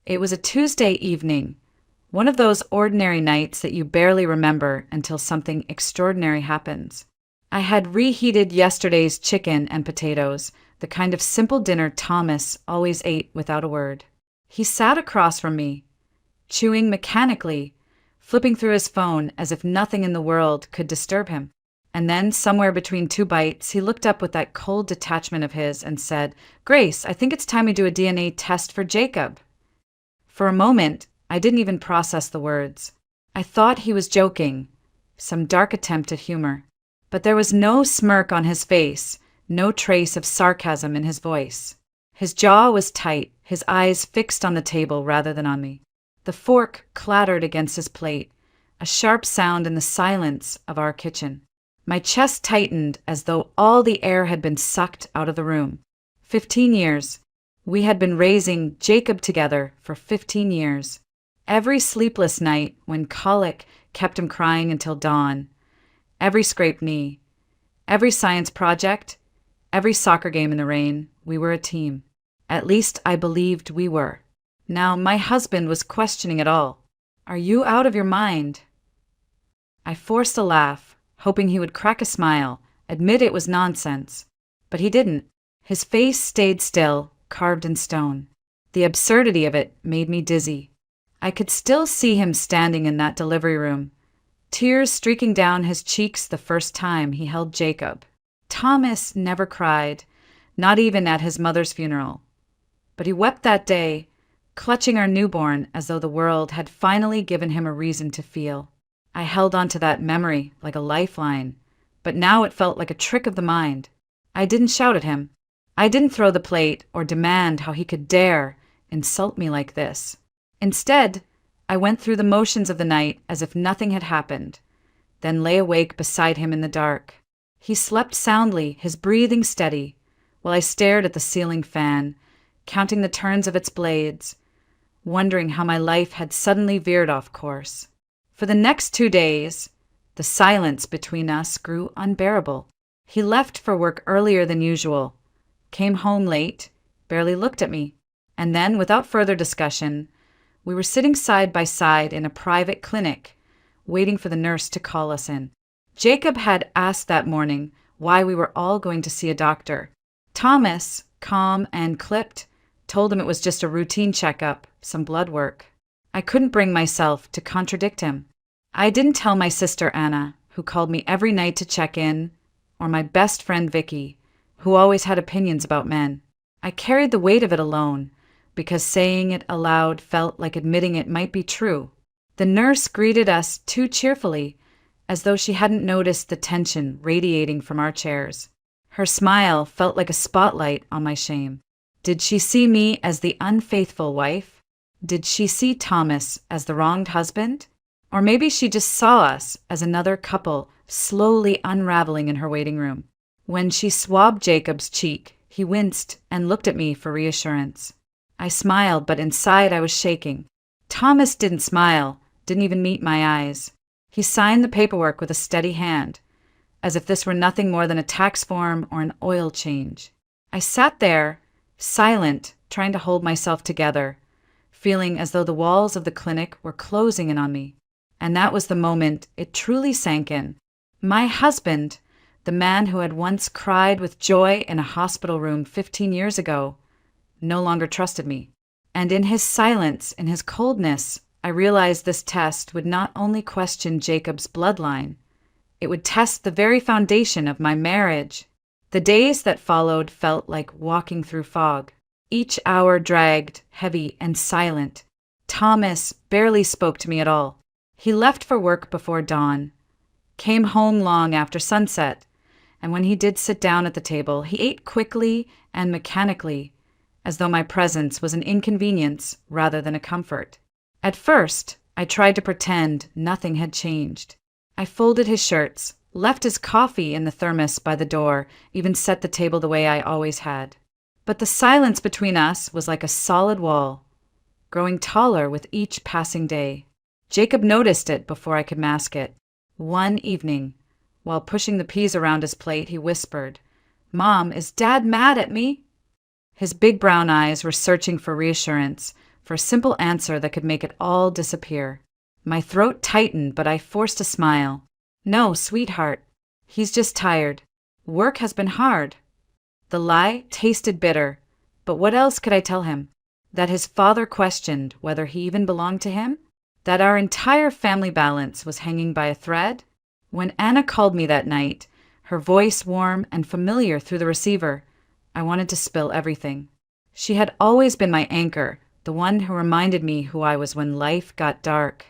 It was a Tuesday evening, one of those ordinary nights that you barely remember until something extraordinary happens. I had reheated yesterday's chicken and potatoes, the kind of simple dinner Thomas always ate without a word. He sat across from me, chewing mechanically, flipping through his phone as if nothing in the world could disturb him. And then, somewhere between two bites, he looked up with that cold detachment of his and said, "Grace, I think it's time we do a DNA test for Jacob." For a moment, I didn't even process the words. I thought he was joking, some dark attempt at humor. But there was no smirk on his face, no trace of sarcasm in his voice. His jaw was tight, his eyes fixed on the table rather than on me. The fork clattered against his plate, a sharp sound in the silence of our kitchen. My chest tightened as though all the air had been sucked out of the room. 15 years. We had been raising Jacob together for 15 years. Every sleepless night when colic kept him crying until dawn. Every scraped knee. Every science project. Every soccer game in the rain. We were a team. At least I believed we were. Now my husband was questioning it all. "Are you out of your mind?" I forced a laugh, hoping he would crack a smile, admit it was nonsense. But he didn't. His face stayed still, carved in stone. The absurdity of it made me dizzy. I could still see him standing in that delivery room, tears streaking down his cheeks the first time he held Jacob. Thomas never cried, not even at his mother's funeral. But he wept that day, clutching our newborn as though the world had finally given him a reason to feel. I held on to that memory like a lifeline, but now it felt like a trick of the mind. I didn't shout at him. I didn't throw the plate or demand how he could dare insult me like this. Instead, I went through the motions of the night as if nothing had happened, then lay awake beside him in the dark. He slept soundly, his breathing steady, while I stared at the ceiling fan, counting the turns of its blades, wondering how my life had suddenly veered off course. For the next 2 days, the silence between us grew unbearable. He left for work earlier than usual, came home late, barely looked at me, and then, without further discussion, we were sitting side by side in a private clinic, waiting for the nurse to call us in. Jacob had asked that morning why we were all going to see a doctor. Thomas, calm and clipped, told him it was just a routine checkup, some blood work. I couldn't bring myself to contradict him. I didn't tell my sister Anna, who called me every night to check in, or my best friend Vicky, who always had opinions about men. I carried the weight of it alone, because saying it aloud felt like admitting it might be true. The nurse greeted us too cheerfully, as though she hadn't noticed the tension radiating from our chairs. Her smile felt like a spotlight on my shame. Did she see me as the unfaithful wife? Did she see Thomas as the wronged husband? Or maybe she just saw us as another couple slowly unraveling in her waiting room. When she swabbed Jacob's cheek, he winced and looked at me for reassurance. I smiled, but inside I was shaking. Thomas didn't smile, didn't even meet my eyes. He signed the paperwork with a steady hand, as if this were nothing more than a tax form or an oil change. I sat there, silent, trying to hold myself together, feeling as though the walls of the clinic were closing in on me. And that was the moment it truly sank in. My husband, the man who had once cried with joy in a hospital room 15 years ago, no longer trusted me. And in his silence, in his coldness, I realized this test would not only question Jacob's bloodline, it would test the very foundation of my marriage. The days that followed felt like walking through fog. Each hour dragged, heavy and silent. Thomas barely spoke to me at all. He left for work before dawn, came home long after sunset, and when he did sit down at the table, he ate quickly and mechanically, as though my presence was an inconvenience rather than a comfort. At first, I tried to pretend nothing had changed. I folded his shirts, left his coffee in the thermos by the door, even set the table the way I always had. But the silence between us was like a solid wall, growing taller with each passing day. Jacob noticed it before I could mask it. One evening, while pushing the peas around his plate, he whispered, "Mom, is Dad mad at me?" His big brown eyes were searching for reassurance, for a simple answer that could make it all disappear. My throat tightened, but I forced a smile. "No, sweetheart. He's just tired. Work has been hard." The lie tasted bitter, but what else could I tell him? That his father questioned whether he even belonged to him? That our entire family balance was hanging by a thread? When Anna called me that night, her voice warm and familiar through the receiver, I wanted to spill everything. She had always been my anchor, the one who reminded me who I was when life got dark.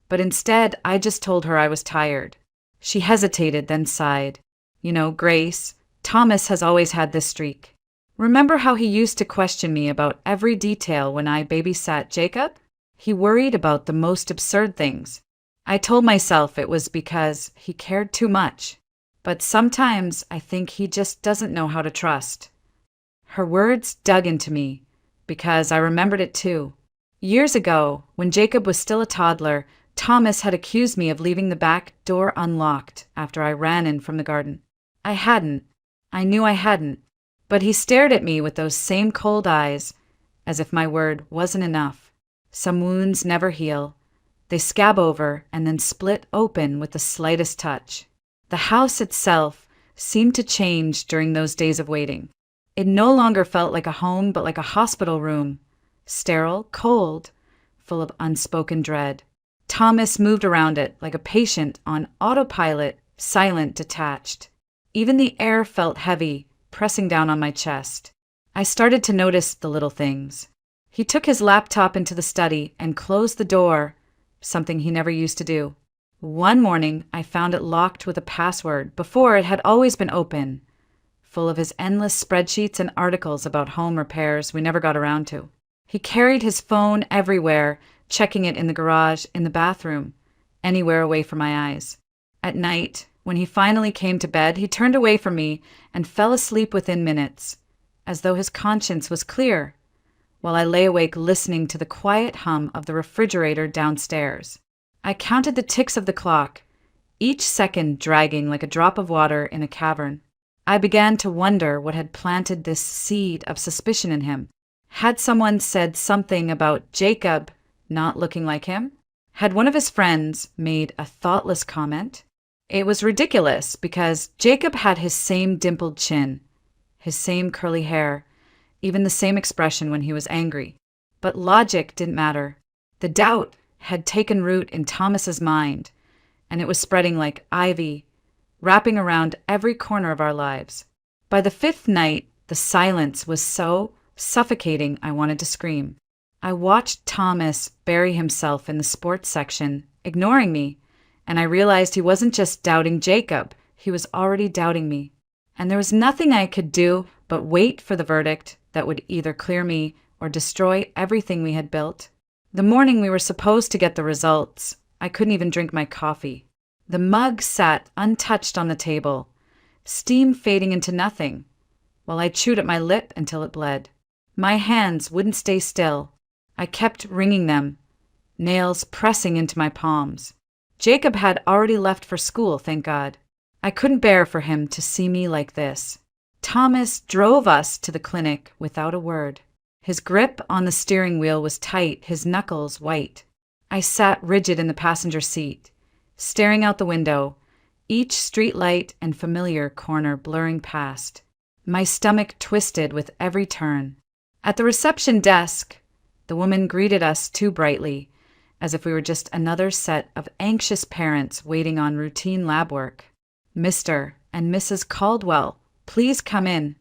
But instead, I just told her I was tired. She hesitated, then sighed. "You know, Grace, Thomas has always had this streak. Remember how he used to question me about every detail when I babysat Jacob? He worried about the most absurd things. I told myself it was because he cared too much. But sometimes I think he just doesn't know how to trust." Her words dug into me, because I remembered it too. Years ago, when Jacob was still a toddler, Thomas had accused me of leaving the back door unlocked after I ran in from the garden. I hadn't. I knew I hadn't. But he stared at me with those same cold eyes, as if my word wasn't enough. Some wounds never heal. They scab over and then split open with the slightest touch. The house itself seemed to change during those days of waiting. It no longer felt like a home, but like a hospital room. Sterile, cold, full of unspoken dread. Thomas moved around it like a patient on autopilot, silent, detached. Even the air felt heavy, pressing down on my chest. I started to notice the little things. He took his laptop into the study and closed the door, something he never used to do. One morning, I found it locked with a password. Before, it had always been open, full of his endless spreadsheets and articles about home repairs we never got around to. He carried his phone everywhere, checking it in the garage, in the bathroom, anywhere away from my eyes. At night, when he finally came to bed, he turned away from me and fell asleep within minutes, as though his conscience was clear, while I lay awake listening to the quiet hum of the refrigerator downstairs. I counted the ticks of the clock, each second dragging like a drop of water in a cavern. I began to wonder what had planted this seed of suspicion in him. Had someone said something about Jacob not looking like him? Had one of his friends made a thoughtless comment? It was ridiculous because Jacob had his same dimpled chin, his same curly hair, even the same expression when he was angry. But logic didn't matter. The doubt had taken root in Thomas's mind, and it was spreading like ivy, wrapping around every corner of our lives. By the fifth night, the silence was so suffocating I wanted to scream. I watched Thomas bury himself in the sports section, ignoring me, and I realized he wasn't just doubting Jacob, he was already doubting me. And there was nothing I could do but wait for the verdict that would either clear me or destroy everything we had built. The morning we were supposed to get the results, I couldn't even drink my coffee. The mug sat untouched on the table, steam fading into nothing, while I chewed at my lip until it bled. My hands wouldn't stay still. I kept wringing them, nails pressing into my palms. Jacob had already left for school, thank God. I couldn't bear for him to see me like this. Thomas drove us to the clinic without a word. His grip on the steering wheel was tight, his knuckles white. I sat rigid in the passenger seat, staring out the window, each streetlight and familiar corner blurring past. My stomach twisted with every turn. At the reception desk, the woman greeted us too brightly, as if we were just another set of anxious parents waiting on routine lab work. "Mr. and Mrs. Caldwell, please come in."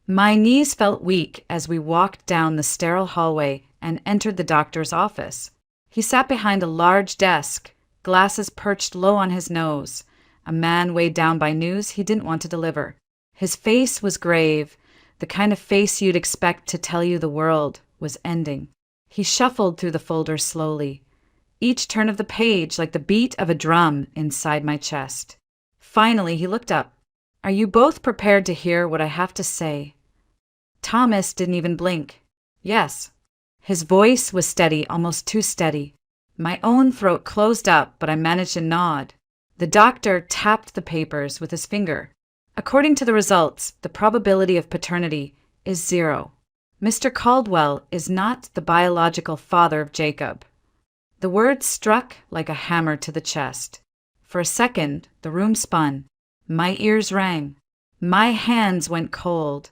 My knees felt weak as we walked down the sterile hallway and entered the doctor's office. He sat behind a large desk, glasses perched low on his nose, a man weighed down by news he didn't want to deliver. His face was grave, the kind of face you'd expect to tell you the world was ending. He shuffled through the folders slowly, each turn of the page like the beat of a drum inside my chest. Finally, he looked up. "Are you both prepared to hear what I have to say?" Thomas didn't even blink. "Yes." His voice was steady, almost too steady. My own throat closed up, but I managed to nod. The doctor tapped the papers with his finger. "According to the results, the probability of paternity is 0. Mr. Caldwell is not the biological father of Jacob. The words struck like a hammer to the chest. For a second, the room spun. My ears rang. My hands went cold,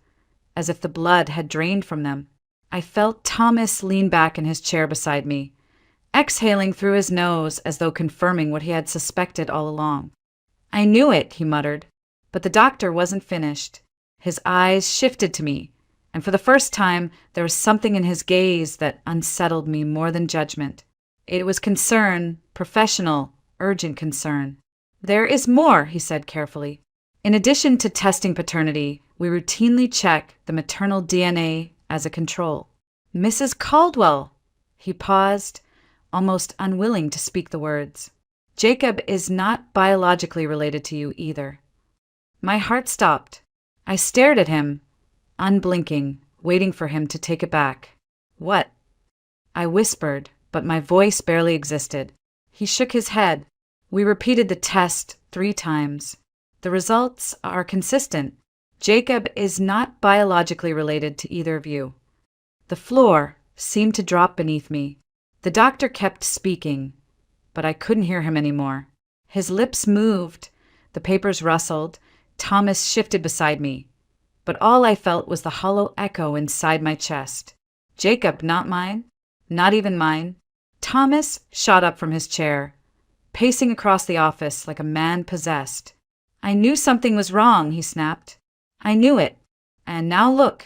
as if the blood had drained from them. I felt Thomas lean back in his chair beside me, exhaling through his nose as though confirming what he had suspected all along. "I knew it," he muttered, but the doctor wasn't finished. His eyes shifted to me, and for the first time there was something in his gaze that unsettled me more than judgment. It was concern, professional, urgent concern. "There is more," he said carefully. "In addition to testing paternity, we routinely check the maternal DNA as a control." "Mrs. Caldwell!" He paused, almost unwilling to speak the words. "Jacob is not biologically related to you either." My heart stopped. I stared at him, unblinking, waiting for him to take it back. "What?" I whispered, but my voice barely existed. He shook his head. We repeated the test 3 times. "The results are consistent. Jacob is not biologically related to either of you." The floor seemed to drop beneath me. The doctor kept speaking, but I couldn't hear him anymore. His lips moved, the papers rustled, Thomas shifted beside me, but all I felt was the hollow echo inside my chest. Jacob, not mine, not even mine. Thomas shot up from his chair, pacing across the office like a man possessed. "I knew something was wrong," he snapped. "I knew it. And now look."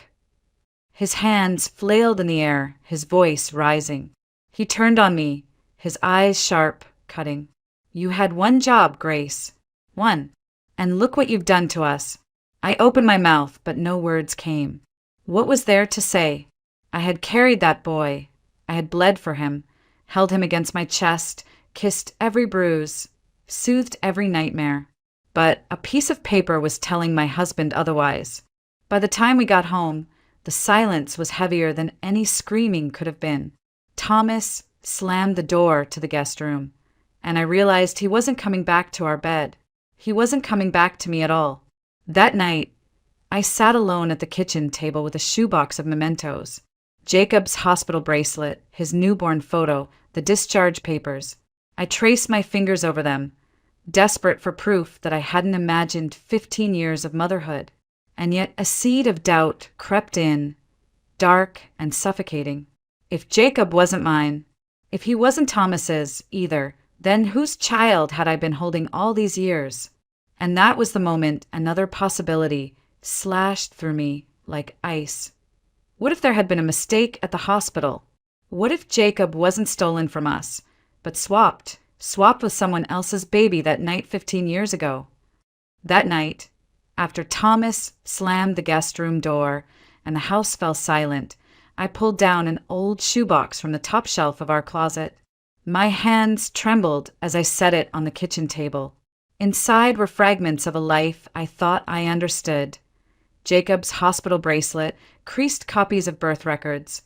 His hands flailed in the air, his voice rising. He turned on me, his eyes sharp, cutting. "You had one job, Grace. One. And look what you've done to us." I opened my mouth, but no words came. What was there to say? I had carried that boy. I had bled for him, held him against my chest, kissed every bruise, soothed every nightmare. But a piece of paper was telling my husband otherwise. By the time we got home, the silence was heavier than any screaming could have been. Thomas slammed the door to the guest room, and I realized he wasn't coming back to our bed. He wasn't coming back to me at all. That night, I sat alone at the kitchen table with a shoebox of mementos. Jacob's hospital bracelet, his newborn photo, the discharge papers. I traced my fingers over them, desperate for proof that I hadn't imagined 15 years of motherhood. And yet a seed of doubt crept in, dark and suffocating. If Jacob wasn't mine, if he wasn't Thomas's either, then whose child had I been holding all these years? And that was the moment another possibility slashed through me like ice. What if there had been a mistake at the hospital? What if Jacob wasn't stolen from us, but swapped with someone else's baby that night 15 years ago? That night, after Thomas slammed the guest room door and the house fell silent, I pulled down an old shoebox from the top shelf of our closet. My hands trembled as I set it on the kitchen table. Inside were fragments of a life I thought I understood. Jacob's hospital bracelet, creased copies of birth records,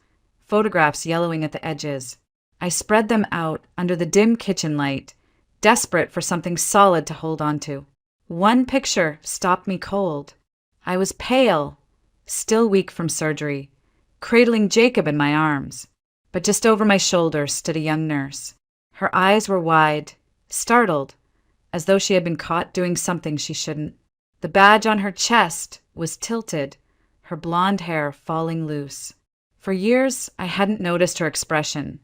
photographs yellowing at the edges. I spread them out under the dim kitchen light, desperate for something solid to hold on to. One picture stopped me cold. I was pale, still weak from surgery, cradling Jacob in my arms. But just over my shoulder stood a young nurse. Her eyes were wide, startled, as though she had been caught doing something she shouldn't. The badge on her chest was tilted, her blonde hair falling loose. For years, I hadn't noticed her expression,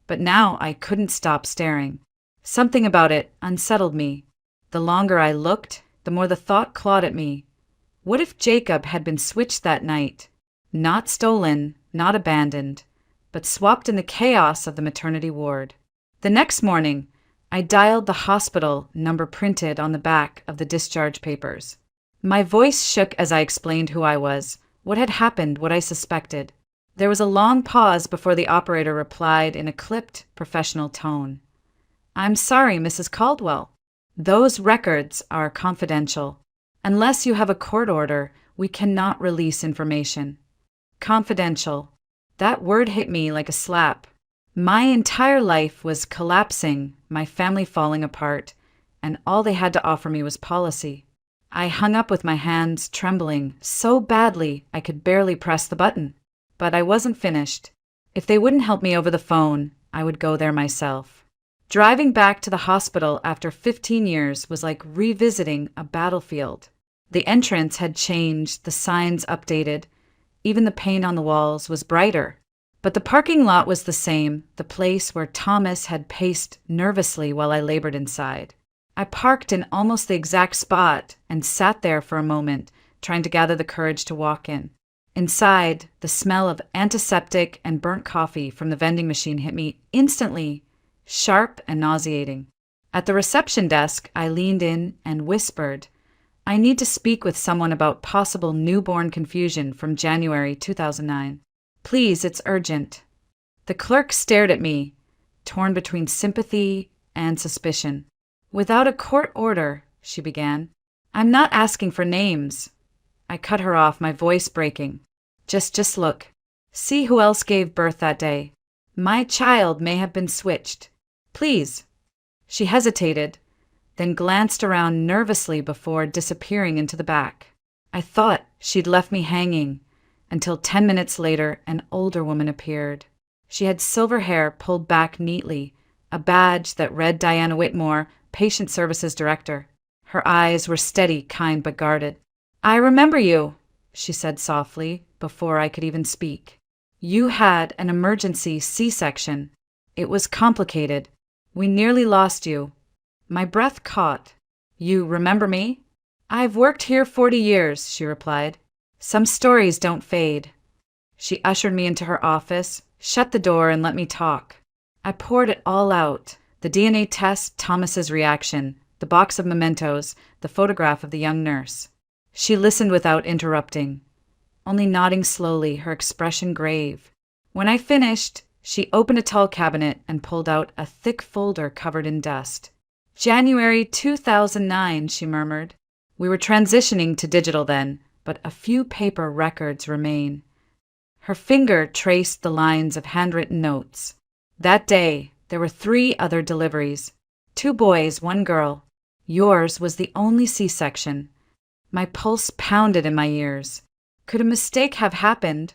but now I couldn't stop staring. Something about it unsettled me. The longer I looked, the more the thought clawed at me. What if Jacob had been switched that night? Not stolen, not abandoned, but swapped in the chaos of the maternity ward. The next morning, I dialed the hospital number printed on the back of the discharge papers. My voice shook as I explained who I was, what had happened, what I suspected. There was a long pause before the operator replied in a clipped, professional tone. "I'm sorry, Mrs. Caldwell. Those records are confidential. Unless you have a court order, we cannot release information." Confidential. That word hit me like a slap. My entire life was collapsing, my family falling apart, and all they had to offer me was policy. I hung up with my hands trembling so badly I could barely press the button. but I wasn't finished. If they wouldn't help me over the phone, I would go there myself. Driving back to the hospital after 15 years was like revisiting a battlefield. The entrance had changed, the signs updated, even the paint on the walls was brighter. But the parking lot was the same, the place where Thomas had paced nervously while I labored inside. I parked in almost the exact spot and sat there for a moment, trying to gather the courage to walk in. Inside, the smell of antiseptic and burnt coffee from the vending machine hit me instantly, sharp and nauseating. At the reception desk, I leaned in and whispered, "I need to speak with someone about possible newborn confusion from January 2009. Please, it's urgent." The clerk stared at me, torn between sympathy and suspicion. "Without a court order," she began. "I'm not asking for names." I cut her off, my voice breaking. Just look. See who else gave birth that day. My child may have been switched. Please." She hesitated, then glanced around nervously before disappearing into the back. I thought she'd left me hanging, until 10 minutes later an older woman appeared. She had silver hair pulled back neatly, a badge that read Diana Whitmore, Patient Services Director. Her eyes were steady, kind, but guarded. "I remember you," she said softly, before I could even speak. "You had an emergency C-section. It was complicated. We nearly lost you." My breath caught. "You remember me?" "I've worked here 40 years," she replied. "Some stories don't fade." She ushered me into her office, shut the door, and let me talk. I poured it all out. The DNA test, Thomas's reaction, the box of mementos, the photograph of the young nurse. She listened without interrupting, only nodding slowly, her expression grave. When I finished, she opened a tall cabinet and pulled out a thick folder covered in dust. "January 2009, she murmured. "We were transitioning to digital then, but a few paper records remain." Her finger traced the lines of handwritten notes. "That day, there were 3 other deliveries. 2 boys, 1 girl. Yours was the only C-section." My pulse pounded in my ears. Could a mistake have happened?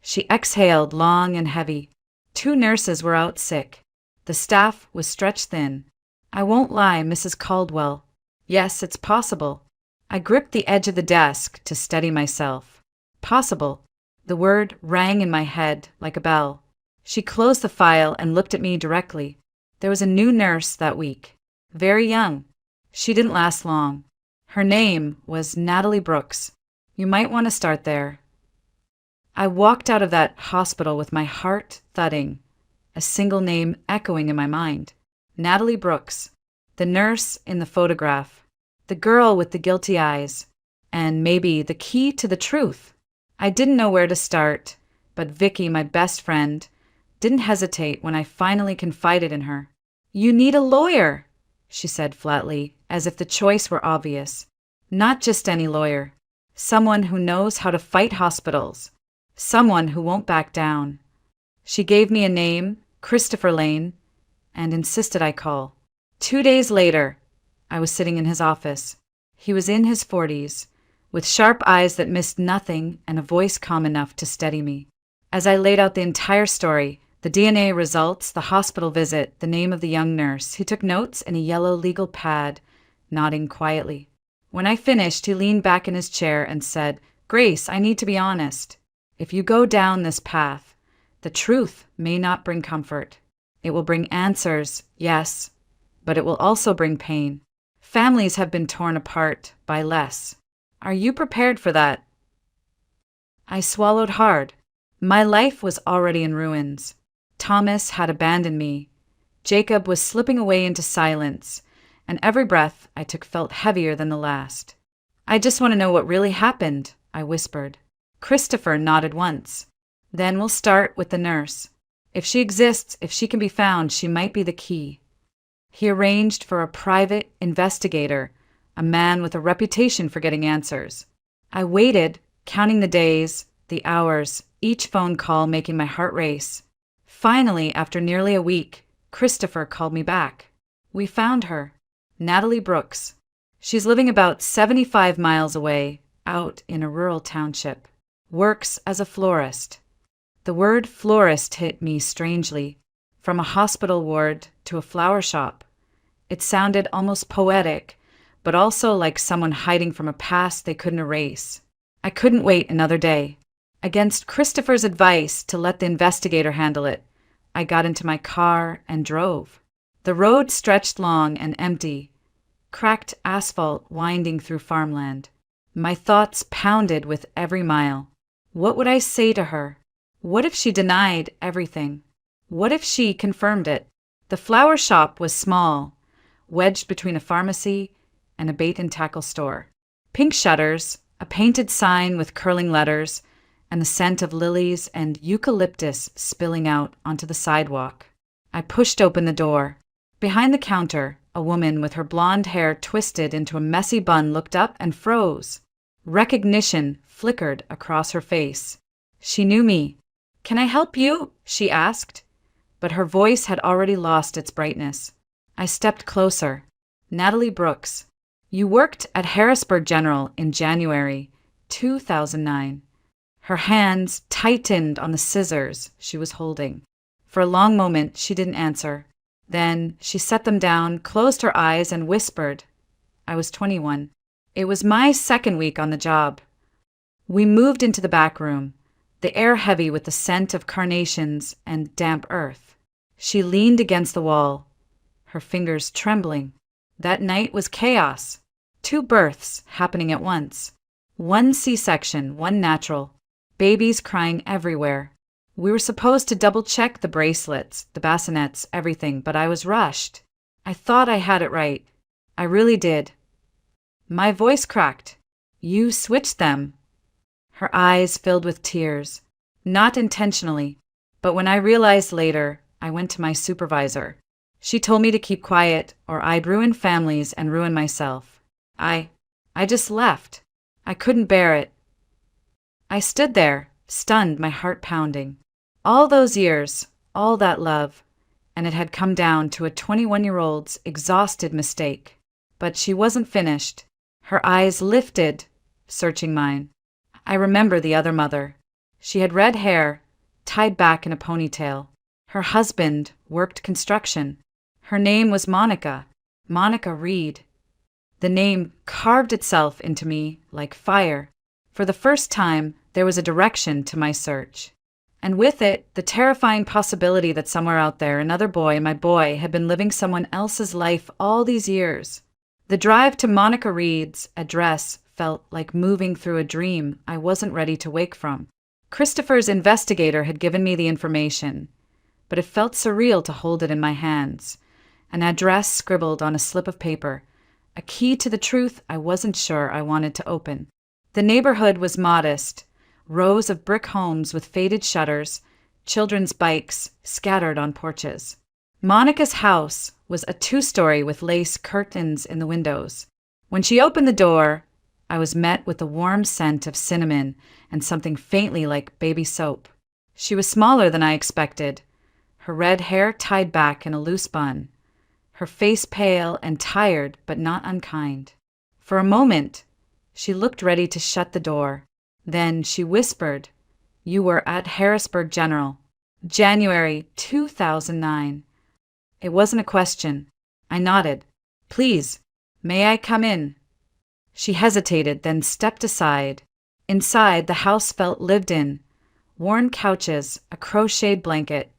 She exhaled long and heavy. 2 nurses were out sick. The staff was stretched thin. "I won't lie, Mrs. Caldwell. Yes, it's possible." I gripped the edge of the desk to steady myself. Possible. The word rang in my head like a bell. She closed the file and looked at me directly. There was a new nurse that week. Very young. She didn't last long. Her name was Natalie Brooks. You might want to start there. I walked out of that hospital with my heart thudding, a single name echoing in my mind. Natalie Brooks, the nurse in the photograph, the girl with the guilty eyes, and maybe the key to the truth. I didn't know where to start, but Vicky, my best friend, didn't hesitate when I finally confided in her. "You need a lawyer," she said flatly, as if the choice were obvious. "Not just any lawyer. Someone who knows how to fight hospitals. Someone who won't back down." She gave me a name, Christopher Lane, and insisted I call. 2 days later, I was sitting in his office. He was in his 40s, with sharp eyes that missed nothing and a voice calm enough to steady me. As I laid out the entire story, the DNA results, the hospital visit, the name of the young nurse, he took notes in a yellow legal pad, nodding quietly. When I finished, he leaned back in his chair and said, "Grace, I need to be honest. If you go down this path, the truth may not bring comfort. It will bring answers, yes, but it will also bring pain. Families have been torn apart by less. Are you prepared for that?" I swallowed hard. My life was already in ruins. Thomas had abandoned me. Jacob was slipping away into silence, and every breath I took felt heavier than the last. "I just want to know what really happened," I whispered. Christopher nodded once. "Then we'll start with the nurse. If she exists, if she can be found, she might be the key." He arranged for a private investigator, a man with a reputation for getting answers. I waited, counting the days, the hours, each phone call making my heart race. Finally, after nearly a week, Christopher called me back. "We found her. Natalie Brooks. She's living about 75 miles away, out in a rural township. Works as a florist." The word florist hit me strangely, from a hospital ward to a flower shop. It sounded almost poetic, but also like someone hiding from a past they couldn't erase. I couldn't wait another day. Against Christopher's advice to let the investigator handle it, I got into my car and drove. The road stretched long and empty, cracked asphalt winding through farmland. My thoughts pounded with every mile. What would I say to her? What if she denied everything? What if she confirmed it? The flower shop was small, wedged between a pharmacy and a bait and tackle store. Pink shutters, a painted sign with curling letters, and the scent of lilies and eucalyptus spilling out onto the sidewalk. I pushed open the door. Behind the counter, a woman with her blonde hair twisted into a messy bun looked up and froze. Recognition flickered across her face. She knew me. "Can I help you?" she asked, but her voice had already lost its brightness. I stepped closer. "Natalie Brooks, you worked at Harrisburg General in January 2009. Her hands tightened on the scissors she was holding. For a long moment, she didn't answer. Then she set them down, closed her eyes, and whispered. I was 21. It was my second week on the job. We moved into the back room, the air heavy with the scent of carnations and damp earth. She leaned against the wall, her fingers trembling. That night was chaos. 2 births happening at once. 1 C-section, 1 natural. Babies crying everywhere. We were supposed to double-check the bracelets, the bassinets, everything, but I was rushed. I thought I had it right. I really did. My voice cracked. "You switched them." Her eyes filled with tears. Not intentionally, but when I realized later, I went to my supervisor. She told me to keep quiet, or I'd ruin families and ruin myself. I just left. I couldn't bear it. I stood there, stunned, my heart pounding. All those years, all that love, and it had come down to a 21-year-old's exhausted mistake. But she wasn't finished. Her eyes lifted, searching mine. I remember the other mother. She had red hair, tied back in a ponytail. Her husband worked construction. Her name was Monica Reed. The name carved itself into me like fire. For the first time, there was a direction to my search. And with it, the terrifying possibility that somewhere out there, another boy, my boy, had been living someone else's life all these years. The drive to Monica Reed's address felt like moving through a dream I wasn't ready to wake from. Christopher's investigator had given me the information, but it felt surreal to hold it in my hands. An address scribbled on a slip of paper, a key to the truth I wasn't sure I wanted to open. The neighborhood was modest, rows of brick homes with faded shutters, children's bikes scattered on porches. Monica's house was a 2-story with lace curtains in the windows. When she opened the door, I was met with the warm scent of cinnamon and something faintly like baby soap. She was smaller than I expected, her red hair tied back in a loose bun, her face pale and tired but not unkind. For a moment, she looked ready to shut the door. Then she whispered, "You were at Harrisburg General, January 2009. It wasn't a question. I nodded. "Please, may I come in?" She hesitated, then stepped aside. Inside, the house felt lived in. Worn couches, a crocheted blanket,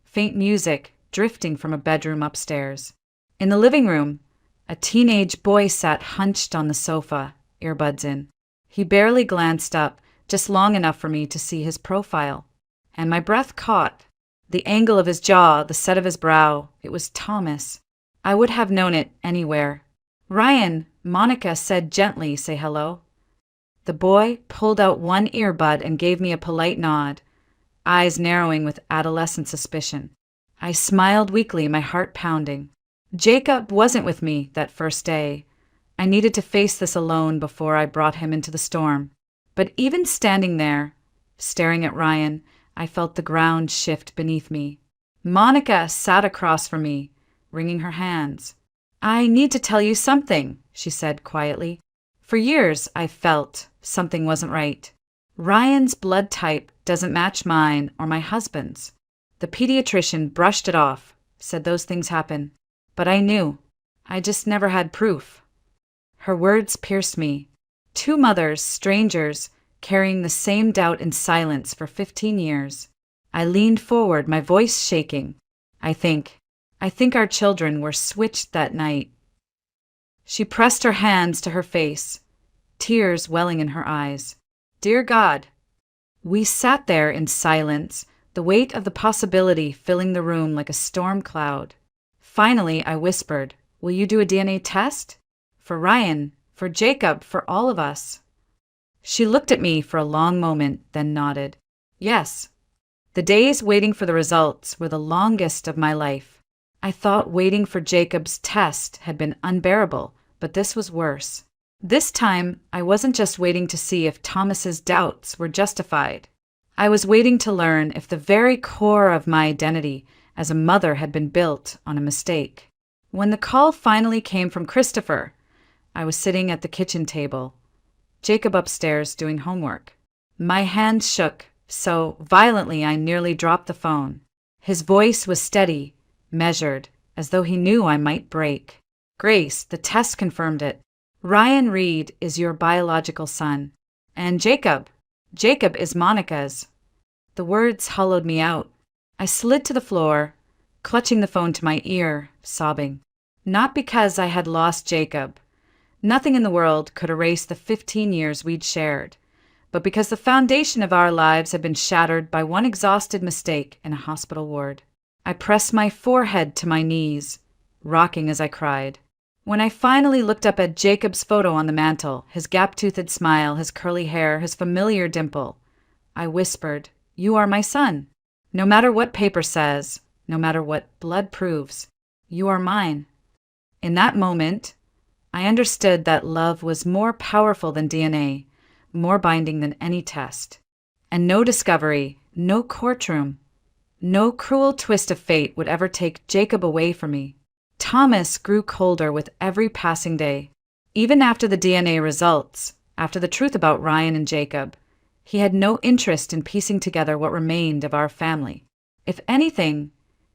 faint music drifting from a bedroom upstairs. In the living room, a teenage boy sat hunched on the sofa, earbuds in. He barely glanced up, just long enough for me to see his profile. And my breath caught. The angle of his jaw, the set of his brow, it was Thomas. I would have known it anywhere. "Ryan," Monica said gently, "say hello." The boy pulled out one earbud and gave me a polite nod, eyes narrowing with adolescent suspicion. I smiled weakly, my heart pounding. Jacob wasn't with me that first day. I needed to face this alone before I brought him into the storm. But even standing there, staring at Ryan, I felt the ground shift beneath me. Monica sat across from me, wringing her hands. "I need to tell you something," she said quietly. For years, I felt something wasn't right. Ryan's blood type doesn't match mine or my husband's. The pediatrician brushed it off, said those things happen. But I knew. I just never had proof. Her words pierced me. Two mothers, strangers, carrying the same doubt in silence for 15 years. I leaned forward, my voice shaking. I think our children were switched that night. She pressed her hands to her face, tears welling in her eyes. Dear God. We sat there in silence, the weight of the possibility filling the room like a storm cloud. Finally, I whispered, will you do a DNA test? For Ryan, for Jacob, for all of us. She looked at me for a long moment, then nodded. Yes. The days waiting for the results were the longest of my life. I thought waiting for Jacob's test had been unbearable, but this was worse. This time, I wasn't just waiting to see if Thomas's doubts were justified. I was waiting to learn if the very core of my identity as a mother had been built on a mistake. When the call finally came from Christopher, I was sitting at the kitchen table, Jacob upstairs doing homework. My hands shook so violently I nearly dropped the phone. His voice was steady, measured, as though he knew I might break. Grace, the test confirmed it. Ryan Reed is your biological son. And Jacob is Monica's. The words hollowed me out. I slid to the floor, clutching the phone to my ear, sobbing. Not because I had lost Jacob. Nothing in the world could erase the 15 years we'd shared, but because the foundation of our lives had been shattered by one exhausted mistake in a hospital ward. I pressed my forehead to my knees, rocking as I cried. When I finally looked up at Jacob's photo on the mantel, his gap-toothed smile, his curly hair, his familiar dimple, I whispered, "You are my son. No matter what paper says, no matter what blood proves, you are mine." In that moment, I understood that love was more powerful than DNA, more binding than any test. And no discovery, no courtroom, no cruel twist of fate would ever take Jacob away from me. Thomas grew colder with every passing day. Even after the DNA results, after the truth about Ryan and Jacob, he had no interest in piecing together what remained of our family. If anything,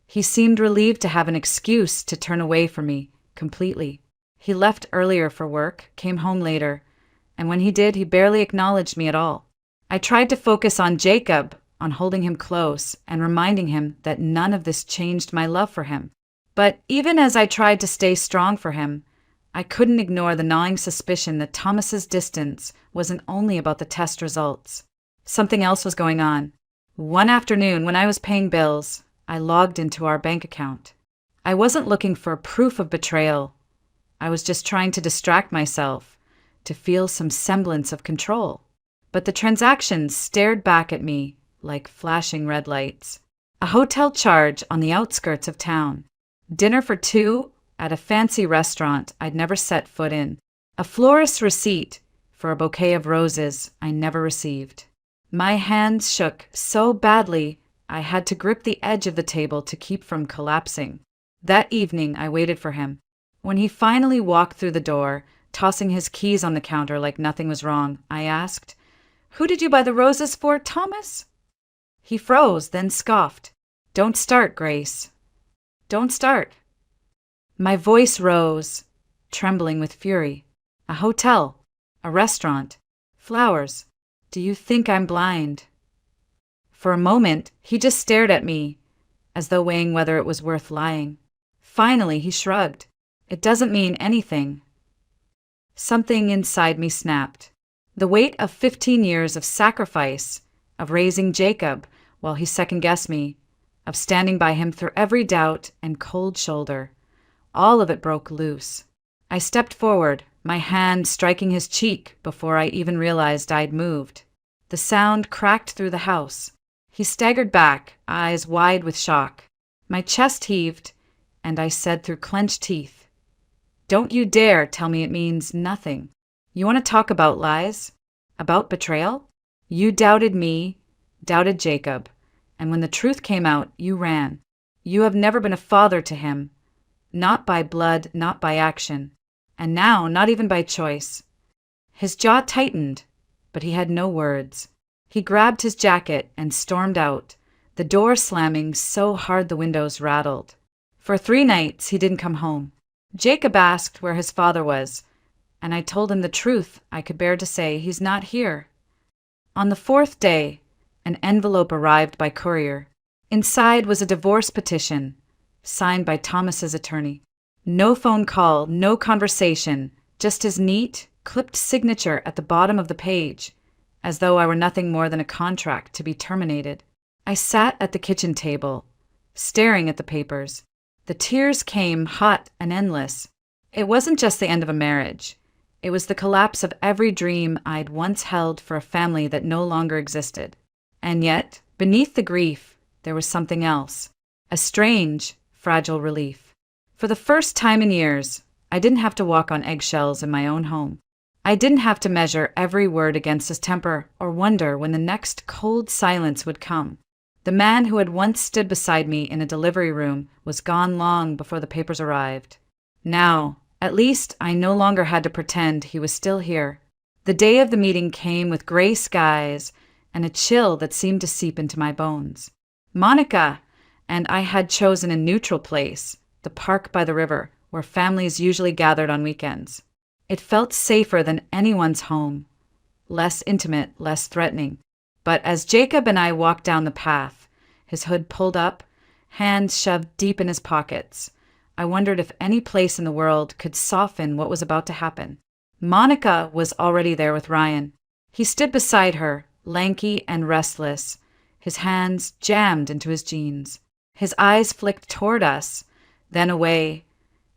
he seemed relieved to have an excuse to turn away from me completely. He left earlier for work, came home later, and when he did, he barely acknowledged me at all. I tried to focus on Jacob, on holding him close and reminding him that none of this changed my love for him. But even as I tried to stay strong for him, I couldn't ignore the gnawing suspicion that Thomas's distance wasn't only about the test results. Something else was going on. One afternoon, when I was paying bills, I logged into our bank account. I wasn't looking for proof of betrayal. I was just trying to distract myself, to feel some semblance of control. But the transactions stared back at me like flashing red lights. A hotel charge on the outskirts of town. Dinner for two at a fancy restaurant I'd never set foot in. A florist's receipt for a bouquet of roses I never received. My hands shook so badly I had to grip the edge of the table to keep from collapsing. That evening I waited for him. When he finally walked through the door, tossing his keys on the counter like nothing was wrong, I asked, "Who did you buy the roses for, Thomas?" He froze, then scoffed. "Don't start, Grace. Don't start." My voice rose, trembling with fury. A hotel, a restaurant, flowers. Do you think I'm blind? For a moment, he just stared at me, as though weighing whether it was worth lying. Finally, he shrugged. "It doesn't mean anything." Something inside me snapped. The weight of 15 years of sacrifice, of raising Jacob while he second-guessed me, of standing by him through every doubt and cold shoulder. All of it broke loose. I stepped forward, my hand striking his cheek before I even realized I'd moved. The sound cracked through the house. He staggered back, eyes wide with shock. My chest heaved, and I said through clenched teeth, "Don't you dare tell me it means nothing. You want to talk about lies? About betrayal? You doubted me, doubted Jacob, and when the truth came out, you ran. You have never been a father to him, not by blood, not by action, and now not even by choice." His jaw tightened, but he had no words. He grabbed his jacket and stormed out, the door slamming so hard the windows rattled. For 3 nights he didn't come home. Jacob asked where his father was, and I told him the truth I could bear to say: he's not here. On the 4th day, an envelope arrived by courier. Inside was a divorce petition, signed by Thomas's attorney. No phone call, no conversation, just his neat, clipped signature at the bottom of the page, as though I were nothing more than a contract to be terminated. I sat at the kitchen table, staring at the papers. The tears came hot and endless. It wasn't just the end of a marriage. It was the collapse of every dream I'd once held for a family that no longer existed. And yet, beneath the grief, there was something else. A strange, fragile relief. For the first time in years, I didn't have to walk on eggshells in my own home. I didn't have to measure every word against his temper or wonder when the next cold silence would come. The man who had once stood beside me in a delivery room was gone long before the papers arrived. Now, at least, I no longer had to pretend he was still here. The day of the meeting came with gray skies and a chill that seemed to seep into my bones. Monica and I had chosen a neutral place, the park by the river, where families usually gathered on weekends. It felt safer than anyone's home, less intimate, less threatening. But as Jacob and I walked down the path, his hood pulled up, hands shoved deep in his pockets, I wondered if any place in the world could soften what was about to happen. Monica was already there with Ryan. He stood beside her, lanky and restless, his hands jammed into his jeans. His eyes flicked toward us, then away,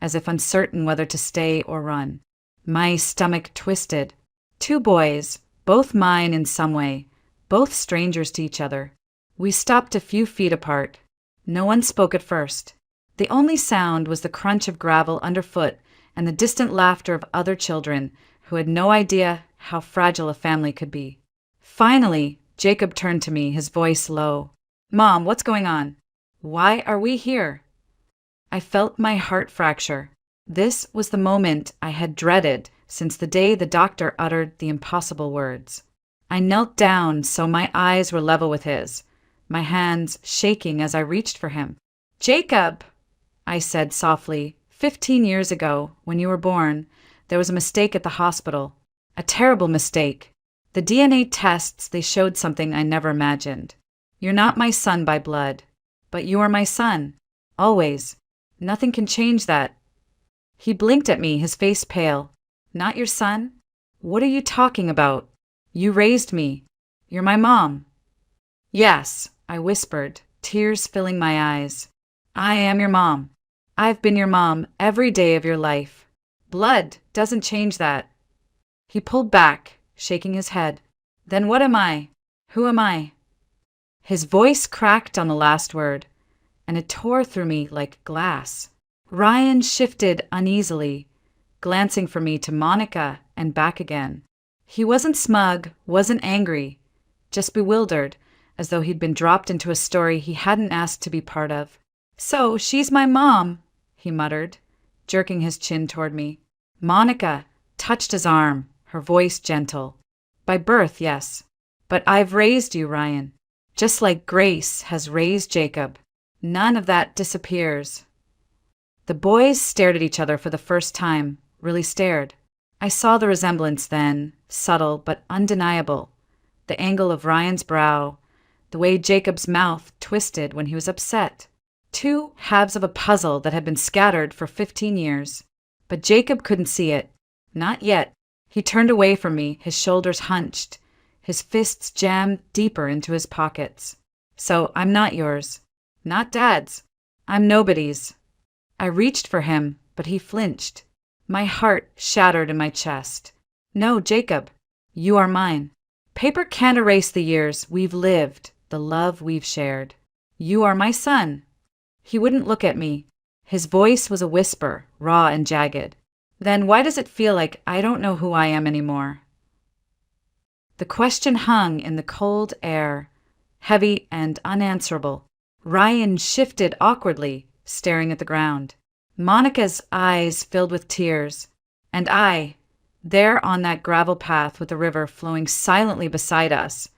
as if uncertain whether to stay or run. My stomach twisted. 2 boys, both mine in some way, both strangers to each other. We stopped a few feet apart. No one spoke at first. The only sound was the crunch of gravel underfoot and the distant laughter of other children who had no idea how fragile a family could be. Finally, Jacob turned to me, his voice low. "Mom, what's going on? Why are we here?" I felt my heart fracture. This was the moment I had dreaded since the day the doctor uttered the impossible words. I knelt down so my eyes were level with his, my hands shaking as I reached for him. "Jacob," I said softly, 15 years ago, when you were born, there was a mistake at the hospital. A terrible mistake. The DNA tests, they showed something I never imagined. You're not my son by blood, but you are my son. Always. Nothing can change that." He blinked at me, his face pale. "Not your son? What are you talking about? You raised me. You're my mom." "Yes," I whispered, tears filling my eyes. "I am your mom. I've been your mom every day of your life. Blood doesn't change that." He pulled back, shaking his head. "Then what am I? Who am I?" His voice cracked on the last word, and it tore through me like glass. Ryan shifted uneasily, glancing from me to Monica and back again. He wasn't smug, wasn't angry, just bewildered, as though he'd been dropped into a story he hadn't asked to be part of. "So, she's my mom," he muttered, jerking his chin toward me. Monica touched his arm, her voice gentle. "By birth, yes. But I've raised you, Ryan, just like Grace has raised Jacob. None of that disappears." The boys stared at each other for the first time, really stared. I saw the resemblance then, subtle but undeniable. The angle of Ryan's brow, the way Jacob's mouth twisted when he was upset. 2 halves of a puzzle that had been scattered for 15 years. But Jacob couldn't see it. Not yet. He turned away from me, his shoulders hunched, his fists jammed deeper into his pockets. "So I'm not yours. Not Dad's. I'm nobody's." I reached for him, but he flinched. My heart shattered in my chest. "No, Jacob, you are mine. Paper can't erase the years we've lived, the love we've shared. You are my son." He wouldn't look at me. His voice was a whisper, raw and jagged. "Then why does it feel like I don't know who I am anymore?" The question hung in the cold air, heavy and unanswerable. Ryan shifted awkwardly, staring at the ground. Monica's eyes filled with tears, and I, there on that gravel path with the river flowing silently beside us,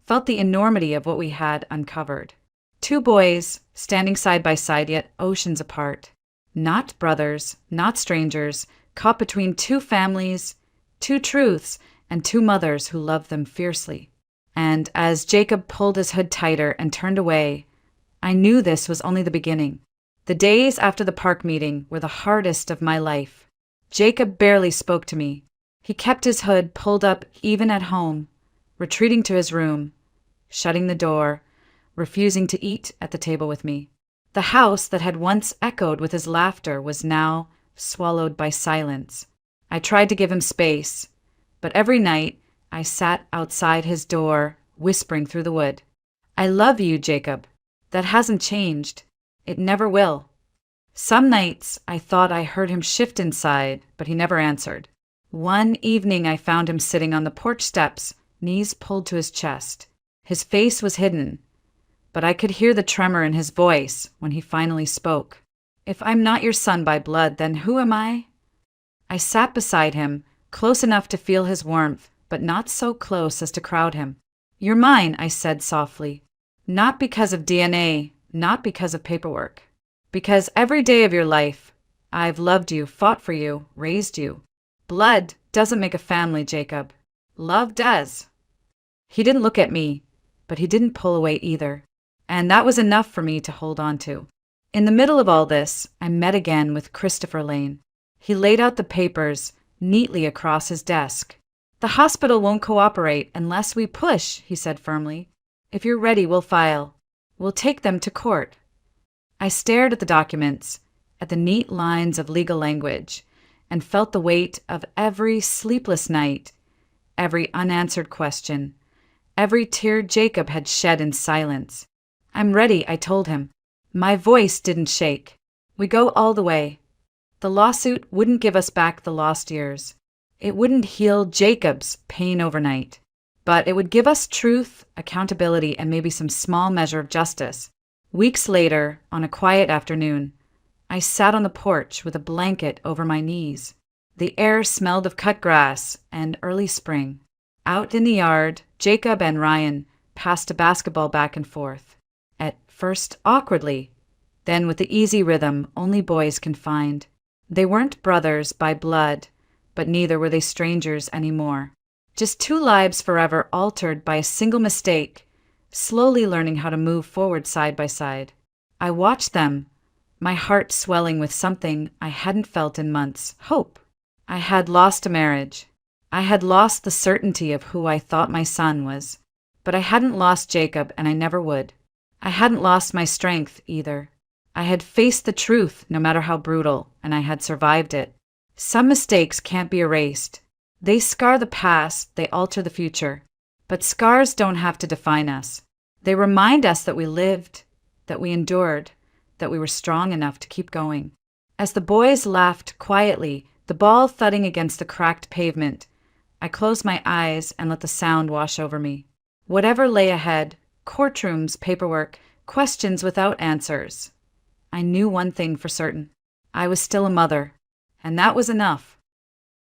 felt the enormity of what we had uncovered. Two boys, standing side by side yet oceans apart. Not brothers, not strangers, caught between two families, two truths, and two mothers who loved them fiercely. And as Jacob pulled his hood tighter and turned away, I knew this was only the beginning. The days after the park meeting were the hardest of my life. Jacob barely spoke to me. He kept his hood pulled up even at home, retreating to his room, shutting the door, refusing to eat at the table with me. The house that had once echoed with his laughter was now swallowed by silence. I tried to give him space, but every night I sat outside his door, whispering through the wood. I love you, Jacob. That hasn't changed. It never will. Some nights I thought I heard him shift inside, but he never answered. One evening I found him sitting on the porch steps, knees pulled to his chest. His face was hidden, but I could hear the tremor in his voice when he finally spoke. If I'm not your son by blood, then who am I? I sat beside him, close enough to feel his warmth, but not so close as to crowd him. You're mine, I said softly. Not because of DNA, not because of paperwork. Because every day of your life, I've loved you, fought for you, raised you. Blood doesn't make a family, Jacob. Love does. He didn't look at me, but he didn't pull away either. And that was enough for me to hold on to. In the middle of all this, I met again with Christopher Lane. He laid out the papers neatly across his desk. The hospital won't cooperate unless we push, he said firmly. If you're ready, we'll file. We'll take them to court. I stared at the documents, at the neat lines of legal language, and felt the weight of every sleepless night, every unanswered question, every tear Jacob had shed in silence. I'm ready, I told him. My voice didn't shake. We go all the way. The lawsuit wouldn't give us back the lost years. It wouldn't heal Jacob's pain overnight. But it would give us truth, accountability, and maybe some small measure of justice. Weeks later, on a quiet afternoon, I sat on the porch with a blanket over my knees. The air smelled of cut grass and early spring. Out in the yard, Jacob and Ryan passed a basketball back and forth. At first awkwardly, then with the easy rhythm only boys can find. They weren't brothers by blood, but neither were they strangers anymore. Just two lives forever altered by a single mistake, slowly learning how to move forward side by side. I watched them, my heart swelling with something I hadn't felt in months, hope. I had lost a marriage. I had lost the certainty of who I thought my son was. But I hadn't lost Jacob, and I never would. I hadn't lost my strength either. I had faced the truth, no matter how brutal, and I had survived it. Some mistakes can't be erased. They scar the past, they alter the future. But scars don't have to define us. They remind us that we lived, that we endured, that we were strong enough to keep going. As the boys laughed quietly, the ball thudding against the cracked pavement, I closed my eyes and let the sound wash over me. Whatever lay ahead, courtrooms, paperwork, questions without answers, I knew one thing for certain. I was still a mother, and that was enough.